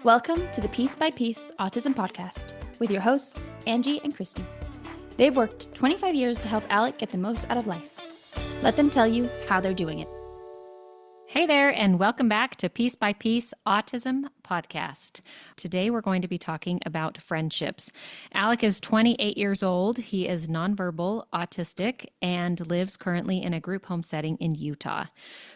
Welcome to the Piece by Piece Autism Podcast with your hosts, Angie and Christi. They've worked 25 years to help Alec get the most out of life. Let them tell you how they're doing it. Hey there, and welcome back to Piece by Piece Autism Podcast. Today we're going to be talking about friendships. Alec is 28 years old. He is nonverbal, autistic, and lives currently in a group home setting in Utah.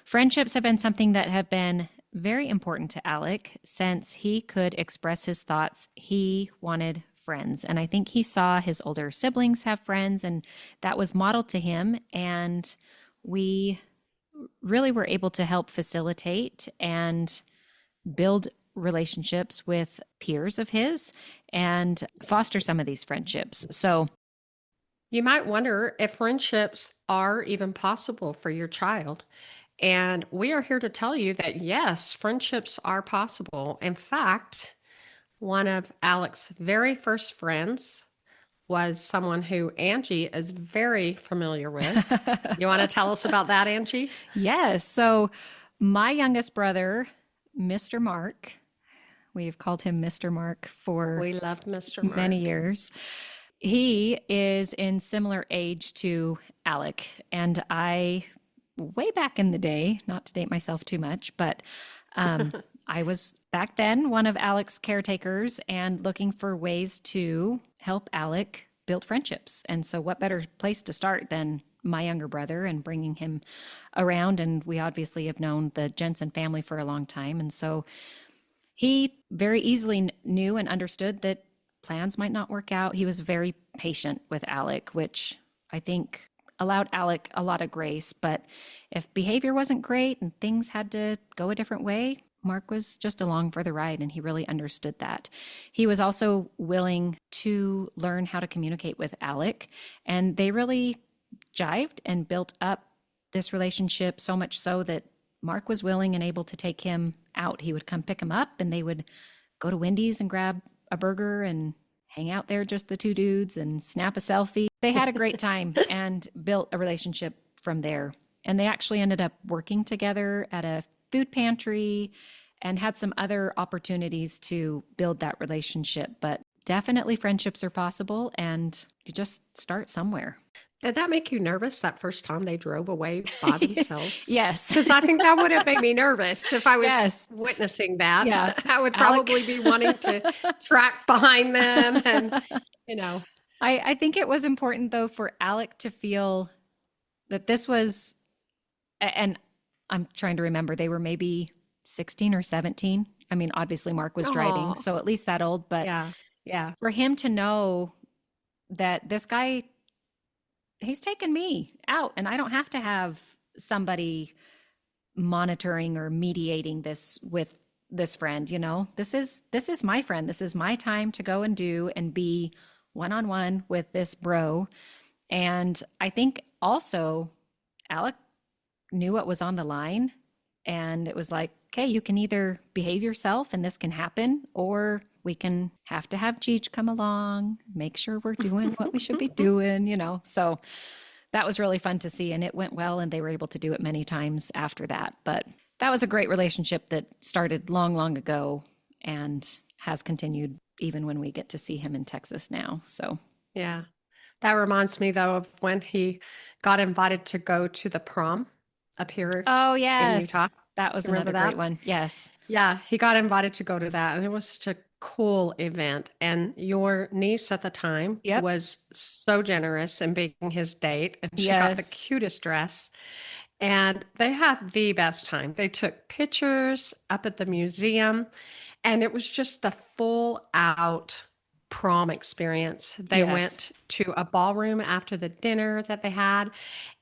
Friendships have been something that have been very important to Alec since he could express his thoughts. He wanted friends, and I think he saw his older siblings have friends, and that was modeled to him, and we really were able to help facilitate and build relationships with peers of his and foster some of these friendships. So you might wonder if friendships are even possible for your child. And we are here to tell you that yes, friendships are possible. In fact, one of Alec's very first friends was someone who Angie is very familiar with. You want to tell us about that, Angie? Yes. So my youngest brother, Mr. Mark, we've called him Mr. Mark for We loved Mr. Mark. many years. He is in similar age to Alec, and way back in the day, not to date myself too much, but I was back then one of Alec's caretakers and looking for ways to help Alec build friendships. And so what better place to start than my younger brother and bringing him around. And we obviously have known the Jensen family for a long time. And so he very easily knew and understood that plans might not work out. He was very patient with Alec, which I think allowed Alec a lot of grace. But if behavior wasn't great and things had to go a different way, Mark was just along for the ride, and he really understood that. He was also willing to learn how to communicate with Alec, and they really jived and built up this relationship so much so that Mark was willing and able to take him out. He would come pick him up, and they would go to Wendy's and grab a burger and hang out there, just the two dudes, and snap a selfie. They had a great time and built a relationship from there. And they actually ended up working together at a food pantry and had some other opportunities to build that relationship. But definitely friendships are possible, and you just start somewhere. Did that make you nervous that first time they drove away by themselves? Yes. Because I think that would have made me nervous if I was Yes. witnessing that. Yeah. I would Alec- probably be wanting to track behind them and, I think it was important, though, for Alec to feel that this was, and I'm trying to remember, they were maybe 16 or 17. I mean, obviously Mark was driving, Aw. so at least that old, but yeah. for him to know that this guy, he's taken me out, and I don't have to have somebody monitoring or mediating this with this friend, this is my friend. This is my time to go and do and be one-on-one with this bro. And I think also Alec knew what was on the line, and it was like, okay, you can either behave yourself and this can happen, or we can have to have Cheech come along, make sure we're doing what we should be doing, So that was really fun to see, and it went well, and they were able to do it many times after that. But that was a great relationship that started long, long ago and has continued even when we get to see him in Texas now. So Yeah. That reminds me, though, of when he got invited to go to the prom up here oh in yes, Utah. that was Remember another great that? one. Yes. Yeah, he got invited to go to that, and it was such a cool event. And your niece at the time Yep. was so generous in being his date, and she got the Yes. cutest dress. And they had the best time. They took pictures up at the museum, and it was just a full out prom experience. They Yes. went to a ballroom after the dinner that they had,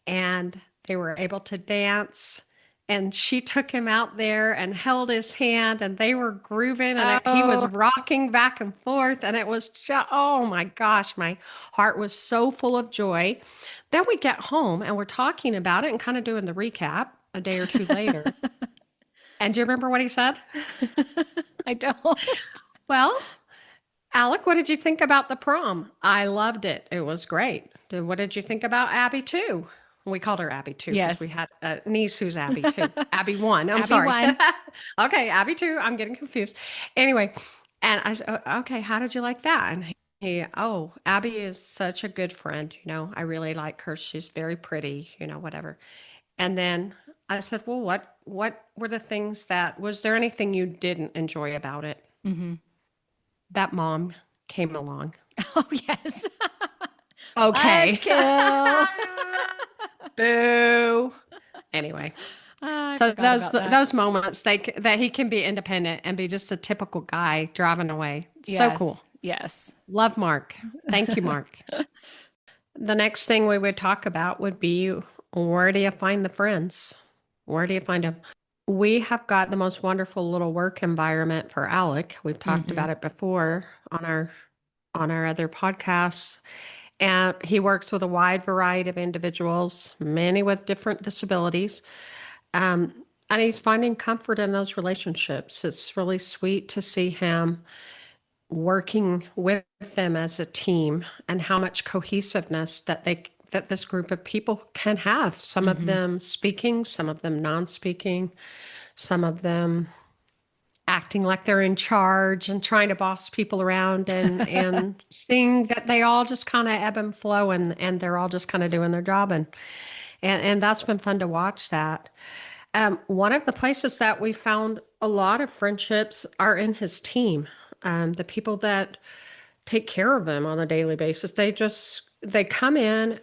and they were able to dance. And she took him out there and held his hand, and they were grooving, and he was Oh. rocking back and forth. And it was just, oh my gosh, my heart was so full of joy. Then we get home and we're talking about it and kind of doing the recap a day or two later. And do you remember what he said? I don't. Well, Alec, what did you think about the prom? I loved it. It was great. What did you think about Abby too? We called her Abby too because we Yes. had a niece who's Abby too. Abby one. I'm Abby sorry. one. Okay, Abby two. I'm getting confused. Anyway, and I said, okay, how did you like that? And oh, Abby is such a good friend. I really like her. She's very pretty, whatever. And then I said, well, what were the things was there anything you didn't enjoy about it? Hmm. That mom came along. Oh, yes. Okay. Buzzkill. Boo. Anyway, I so forgot about that. those moments that he can be independent and be just a typical guy driving away. So Yes. cool. Yes. Love Mark. Thank you, Mark. The next thing we would talk about would be where do you find the friends? Where do you find them? We have got the most wonderful little work environment for Alec. We've talked Hmm. about it before on our other podcasts. And he works with a wide variety of individuals, many with different disabilities. Um, and he's finding comfort in those relationships. It's really sweet to see him working with them as a team and how much cohesiveness that this group of people can have. Some of Hmm. them speaking, some of them non-speaking, some of them acting like they're in charge and trying to boss people around and seeing that they all just kind of ebb and flow and they're all just kind of doing their job and that's been fun to watch that. One of the places that we found a lot of friendships are in his team. The people that take care of him on a daily basis, they come in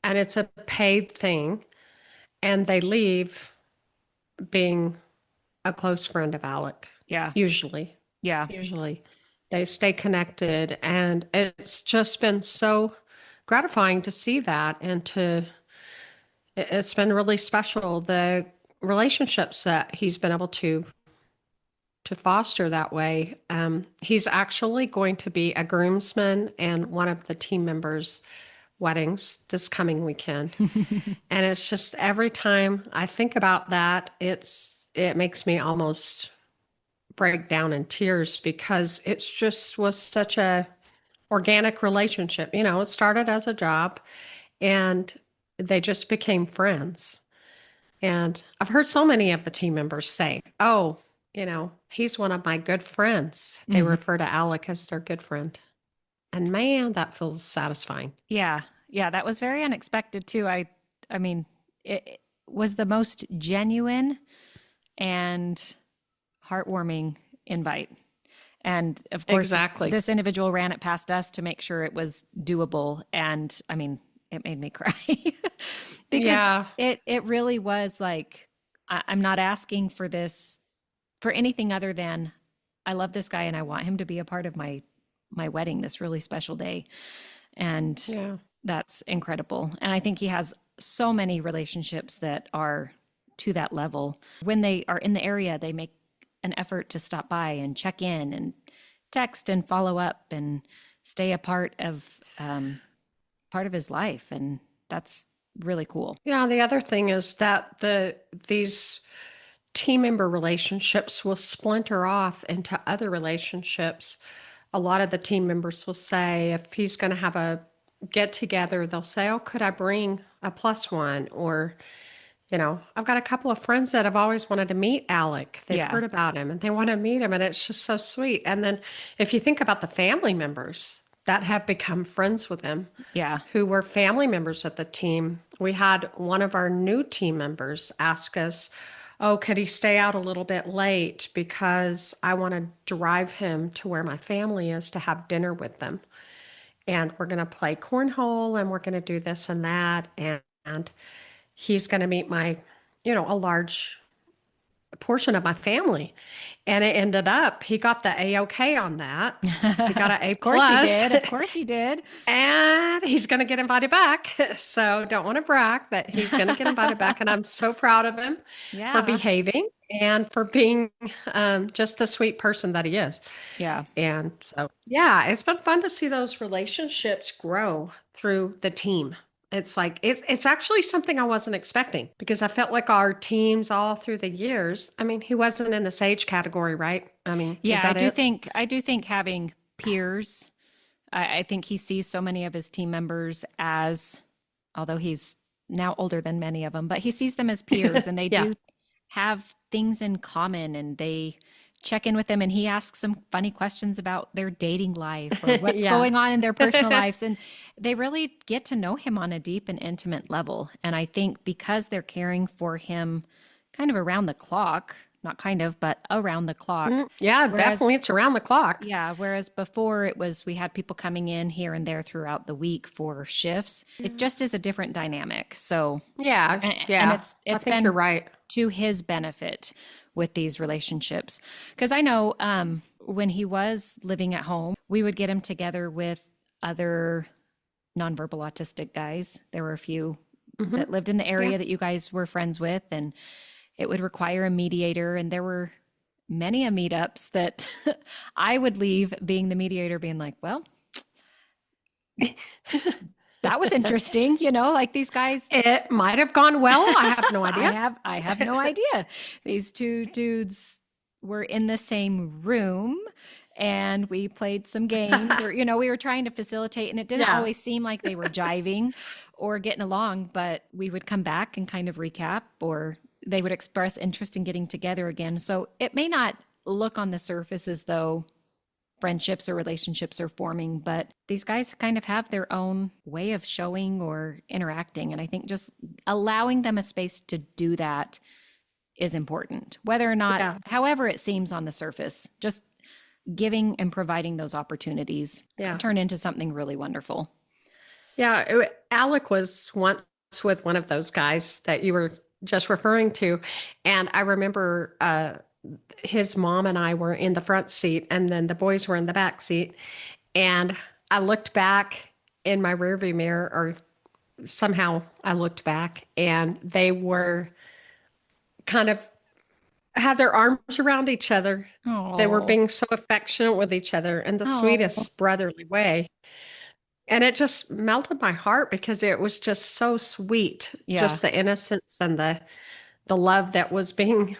and it's a paid thing and they leave being a close friend of Alec. Yeah. Usually. Yeah. Usually they stay connected and it's just been so gratifying to see that it's been really special the relationships that he's been able to foster that way. He's actually going to be a groomsman in one of the team members' weddings this coming weekend. And it's just every time I think about that, it makes me almost break down in tears because it's just was such a organic relationship. It started as a job and they just became friends. And I've heard so many of the team members say, oh, he's one of my good friends. They Hmm. refer to Alec as their good friend. And man, that feels satisfying. Yeah. Yeah. That was very unexpected too. I mean, it was the most genuine and heartwarming invite. And of course, Exactly. this individual ran it past us to make sure it was doable. And I mean, it made me cry because Yeah. it really was like, I'm not asking for this for anything other than I love this guy and I want him to be a part of my wedding, this really special day. And Yeah. that's incredible. And I think he has so many relationships that are to that level. When they are in the area, they make an effort to stop by and check in and text and follow up and stay a part of his life. And that's really cool. Yeah. The other thing is that these team member relationships will splinter off into other relationships. A lot of the team members will say, if he's going to have a get together, they'll say, oh, could I bring a plus one? Or, I've got a couple of friends that have always wanted to meet Alec. They've Yeah. heard about him and they want to meet him. And it's just so sweet. And then if you think about the family members that have become friends with him, Yeah. who were family members of the team, we had one of our new team members ask us, oh, could he stay out a little bit late because I want to drive him to where my family is to have dinner with them. And we're going to play cornhole and we're going to do this and that. And he's going to meet a large portion of my family. And it ended up, he got the A-OK on that. He got an A Of course he plus. did. Of course he did. And he's going to get invited back. So don't want to brag, but he's going to get invited back. And I'm so proud of him for Yeah. behaving and for being just the sweet person that he is. Yeah. And so, yeah, it's been fun to see those relationships grow through the team. It's like it's actually something I wasn't expecting because I felt like our teams all through the years. I mean, he wasn't in the sage category, right? I mean, is Yeah, that it? I do think having peers, I think he sees so many of his team members as, although he's now older than many of them, but he sees them as peers and they Yeah. do have things in common, and they check in with them, and he asks some funny questions about their dating life or what's Yeah. going on in their personal lives. And they really get to know him on a deep and intimate level. And I think because they're caring for him kind of around the clock, not kind of, but around the clock. Yeah, Whereas, definitely. It's around the clock. yeah, whereas before it was we had people coming in here and there throughout the week for shifts. It just is a different dynamic. So, Yeah. and Yeah. I it's think you're been right. to his benefit with these relationships. Because I know when he was living at home, we would get him together with other nonverbal autistic guys. There were a few Hmm. that lived in the area Yeah. that you guys were friends with, and it would require a mediator. And there were many a meetups that I would leave being the mediator, being like, well, that was interesting, like these guys. It might have gone well. I have no idea. I have no idea. These two dudes were in the same room and we played some games, or we were trying to facilitate, and it didn't Yeah. always seem like they were jiving or getting along, but we would come back and kind of recap, or they would express interest in getting together again. So it may not look on the surface as though friendships or relationships are forming, but these guys kind of have their own way of showing or interacting. And I think just allowing them a space to do that is important, whether or not, Yeah. however it seems on the surface, just giving and providing those opportunities Yeah. can turn into something really wonderful. Yeah. Alec was once with one of those guys that you were just referring to. And I remember his mom and I were in the front seat, and then the boys were in the back seat. And I looked back in my rearview mirror, or somehow I looked back, and they were kind of had their arms around each other. They were Oh, being so affectionate with each other in the sweetest brotherly way. And it just melted my heart because it was just so sweet, yeah, just the innocence and the love that was being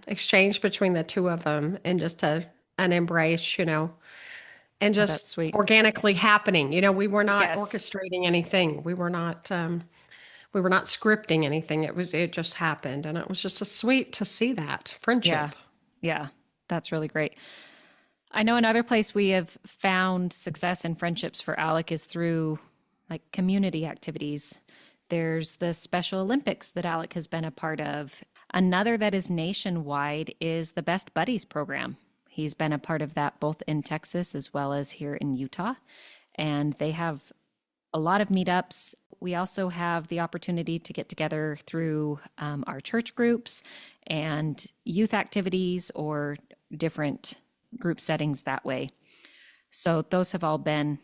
exchanged between the two of them, and just an embrace, and oh, that's just sweet. organically happening. We were not Yes. orchestrating anything. We were not scripting anything. It just happened, and it was just so sweet to see that Yeah. friendship. Yeah. That's really great. I know another place we have found success in friendships for Alec is through like community activities. There's the Special Olympics that Alec has been a part of. Another that is nationwide is the Best Buddies program. He's been a part of that both in Texas as well as here in Utah. And they have a lot of meetups. We also have the opportunity to get together through our church groups and youth activities or different group settings that way. So those have all been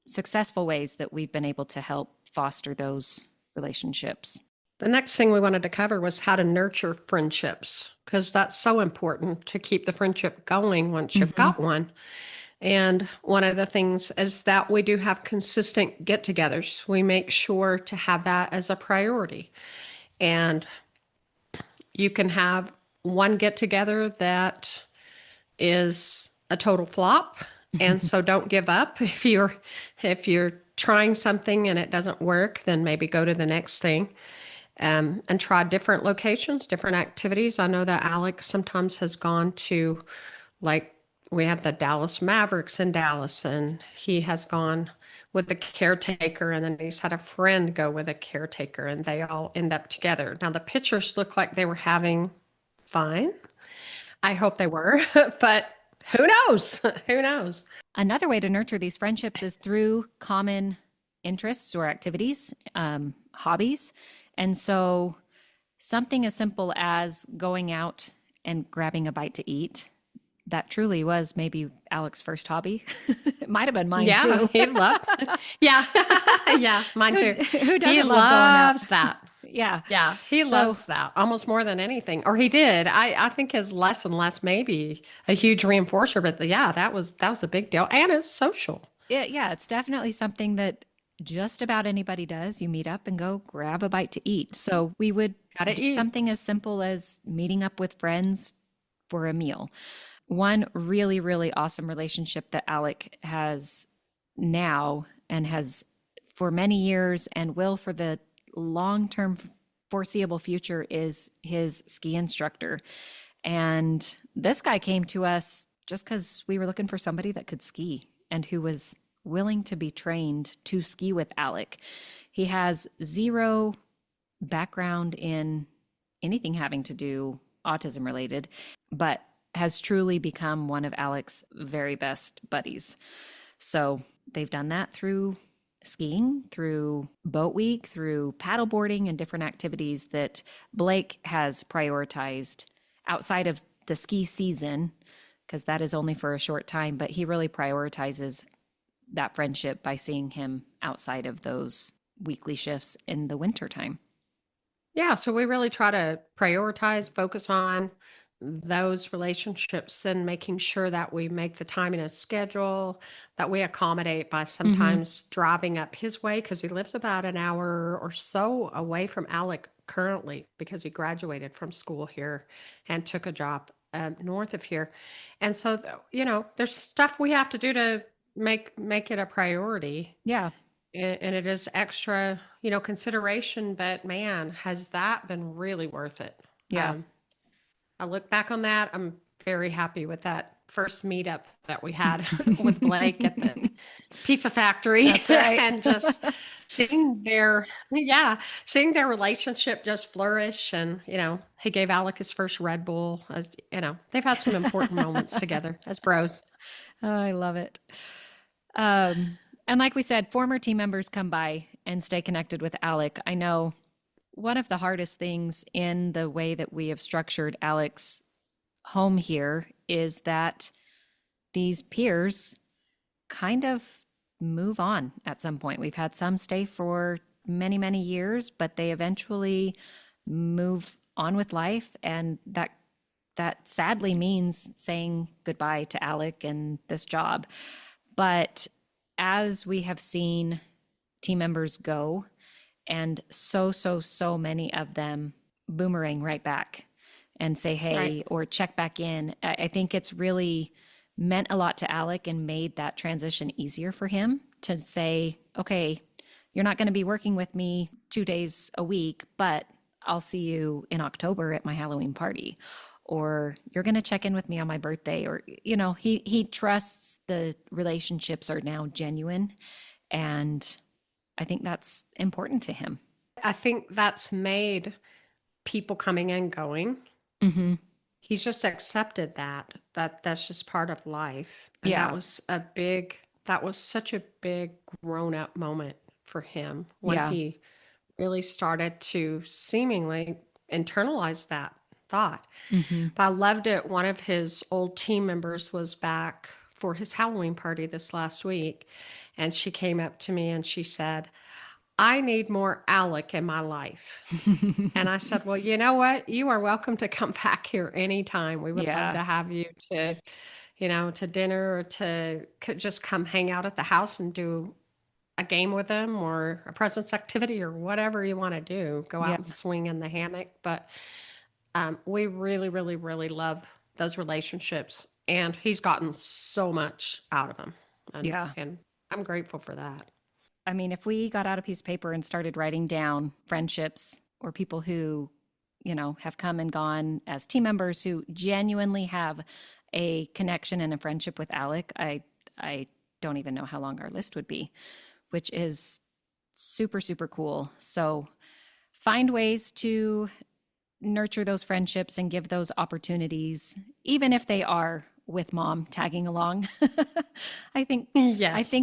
successful ways that we've been able to help foster those relationships. The next thing we wanted to cover was how to nurture friendships, because that's so important to keep the friendship going once you've got one. And one of the things is that we do have consistent get-togethers. We make sure to have that as a priority. And you can have one get-together that is a total flop. And so don't give up. If you're trying something and it doesn't work, then maybe go to the next thing. And try different locations, different activities. I know that Alex sometimes has gone to, like, we have the Dallas Mavericks in Dallas, and he has gone with the caretaker, and then he's had a friend go with a caretaker, and they all end up together. Now, the pictures look like they were having fun. I hope they were, but who knows? Who knows? Another way to nurture these friendships is through common interests or activities, hobbies. And so something as simple as going out and grabbing a bite to eat, that truly was maybe Alec's first hobby. It might have been mine Yeah, too. he loved. Yeah, yeah, mine too. Who doesn't He love going out? loves that. Yeah. Yeah, he So- loves that almost more than anything. Or he did. I think his less and less maybe a huge reinforcer, but yeah, that was a big deal. And it's social. Yeah, it's definitely something that just about anybody does. You meet up and go grab a bite to eat. So we would Gotta do eat. something as simple as meeting up with friends for a meal. One really, really awesome relationship that Alec has now and has for many years and will for the long-term foreseeable future is his ski instructor. And this guy came to us just because we were looking for somebody that could ski and who was willing to be trained to ski with Alec. He has zero background in anything having to do autism related, but has truly become one of Alec's very best buddies. So they've done that through skiing, through boat week, through paddleboarding and different activities that Blake has prioritized outside of the ski season, because that is only for a short time, but he really prioritizes that friendship by seeing him outside of those weekly shifts in the winter time. Yeah, so we really try to prioritize, focus on those relationships and making sure that we make the time in a schedule, that we accommodate by sometimes driving up his way because he lives about an hour or so away from Alec currently because he graduated from school here and took a job north of here. And so, there's stuff we have to do to make it a priority. Yeah. And it is extra, consideration, but man, has that been really worth it? Yeah. I look back on that. I'm very happy with that first meetup that we had with Blake at the pizza factory. That's right. And just seeing their relationship just flourish. And, he gave Alec his first Red Bull. They've had some important moments together as bros. Oh, I love it. And like we said, former team members come by and stay connected with Alec. I know one of the hardest things in the way that we have structured Alec's home here is that these peers kind of move on at some point. We've had some stay for many, many years, but they eventually move on with life. And that sadly means saying goodbye to Alec and this job. But as we have seen team members go, and so many of them boomerang right back and say, hey, right, or check back in. I think it's really meant a lot to Alec and made that transition easier for him to say, okay, you're not going to be working with me 2 days a week, but I'll see you in October at my Halloween party. Or you're going to check in with me on my birthday. Or, he trusts the relationships are now genuine. And I think that's important to him. I think that's made people coming and going. Mm-hmm. He's just accepted that's just part of life. And yeah. that was such a big grown up moment for him when he really started to seemingly internalize that thought. Mm-hmm. But I loved it. One of his old team members was back for his Halloween party this last week. And she came up to me and she said, I need more Alec in my life. And I said, well, you know what? You are welcome to come back here anytime. We would love to have you to dinner or to just come hang out at the house and do a game with them or a presence activity or whatever you want to do. Go out and swing in the hammock. But we really, really, really love those relationships. And he's gotten so much out of them. And I'm grateful for that. I mean, if we got out a piece of paper and started writing down friendships or people who, have come and gone as team members who genuinely have a connection and a friendship with Alec, I don't even know how long our list would be, which is super, super cool. So find ways to nurture those friendships and give those opportunities, even if they are with mom tagging along. I think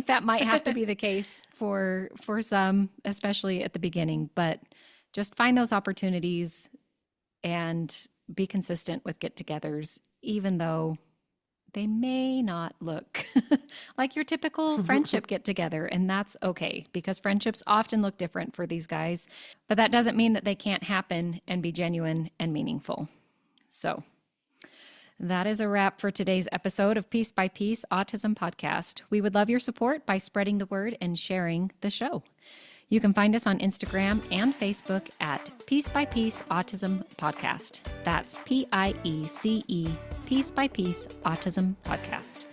that might have to be the case for some, especially at the beginning, but just find those opportunities and be consistent with get-togethers, even though they may not look like your typical friendship get-together. And that's okay, because friendships often look different for these guys, but that doesn't mean that they can't happen and be genuine and meaningful. So that is a wrap for today's episode of Piece by Piece Autism Podcast. We would love your support by spreading the word and sharing the show. You can find us on Instagram and Facebook at Piece by Piece Autism Podcast. That's PIECE, Piece by Piece Autism Podcast.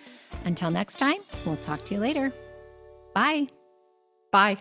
Until next time, we'll talk to you later. Bye. Bye.